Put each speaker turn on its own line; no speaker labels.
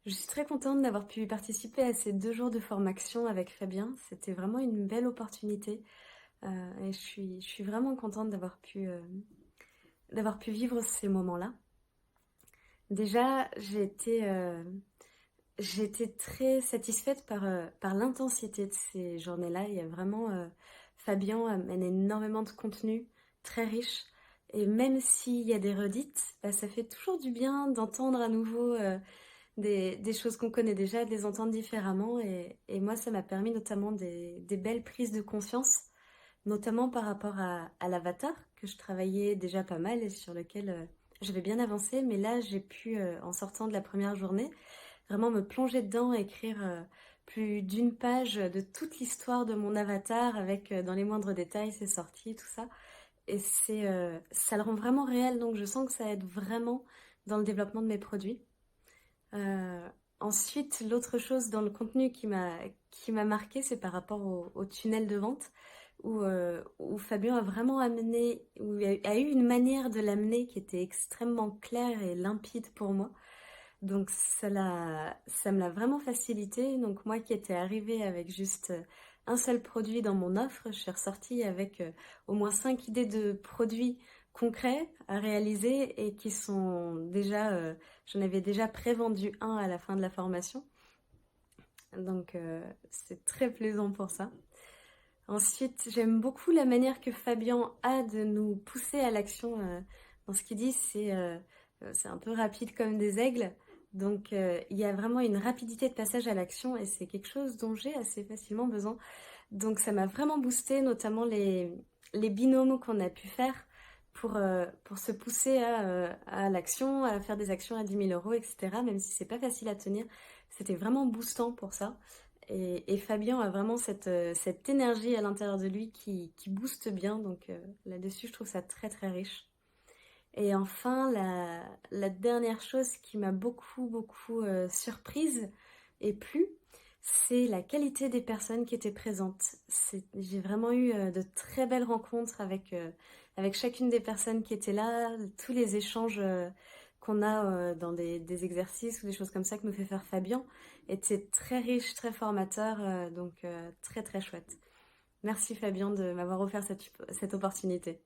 Je suis très contente d'avoir pu participer à ces 2 jours de formation avec Fabien. C'était vraiment une belle opportunité, et je suis vraiment contente d'avoir pu vivre ces moments-là. Déjà, j'ai été très satisfaite par l'intensité de ces journées-là. Il y a vraiment, Fabien amène énormément de contenu très riche. Et même s'il y a des redites, bah, ça fait toujours du bien d'entendre à nouveau des choses qu'on connaît déjà, de les entendre différemment. Et moi, ça m'a permis notamment des belles prises de conscience, notamment par rapport à l'avatar, que je travaillais déjà pas mal et sur lequel j'avais bien avancé. Mais là, j'ai pu, en sortant de la première journée, vraiment me plonger dedans, écrire plus d'une page de toute l'histoire de mon avatar avec dans les moindres détails ses sorties, tout ça. Et ça le rend vraiment réel, donc je sens que ça aide vraiment dans le développement de mes produits. Euh, Ensuite, l'autre chose dans le contenu qui m'a marqué, c'est par rapport au tunnel de vente, où Fabien a vraiment amené, où a eu une manière de l'amener qui était extrêmement claire et limpide pour moi. Donc ça me l'a vraiment facilité. Donc moi qui étais arrivée avec juste un seul produit dans mon offre, je suis ressortie avec au moins 5 idées de produits concrets à réaliser et qui sont déjà, j'en avais déjà prévendu un à la fin de la formation. Donc c'est très plaisant pour ça. Ensuite, j'aime beaucoup la manière que Fabien a de nous pousser à l'action. Dans ce qu'il dit, c'est un peu rapide comme des aigles. Donc, il y a vraiment une rapidité de passage à l'action et c'est quelque chose dont j'ai assez facilement besoin. Donc, ça m'a vraiment boosté, notamment les binômes qu'on a pu faire pour se pousser à l'action, à faire des actions à 10 000 euros, etc. Même si c'est pas facile à tenir, c'était vraiment boostant pour ça. Et Fabien a vraiment cette énergie à l'intérieur de lui qui booste bien. Donc là-dessus, je trouve ça très très riche. Et enfin, la dernière chose qui m'a beaucoup beaucoup surprise et plu, c'est la qualité des personnes qui étaient présentes. J'ai vraiment eu de très belles rencontres avec chacune des personnes qui étaient là, tous les échanges qu'on a dans des exercices ou des choses comme ça que nous fait faire Fabien étaient très riches, très formateurs, donc très très chouette. Merci Fabien de m'avoir offert cette opportunité.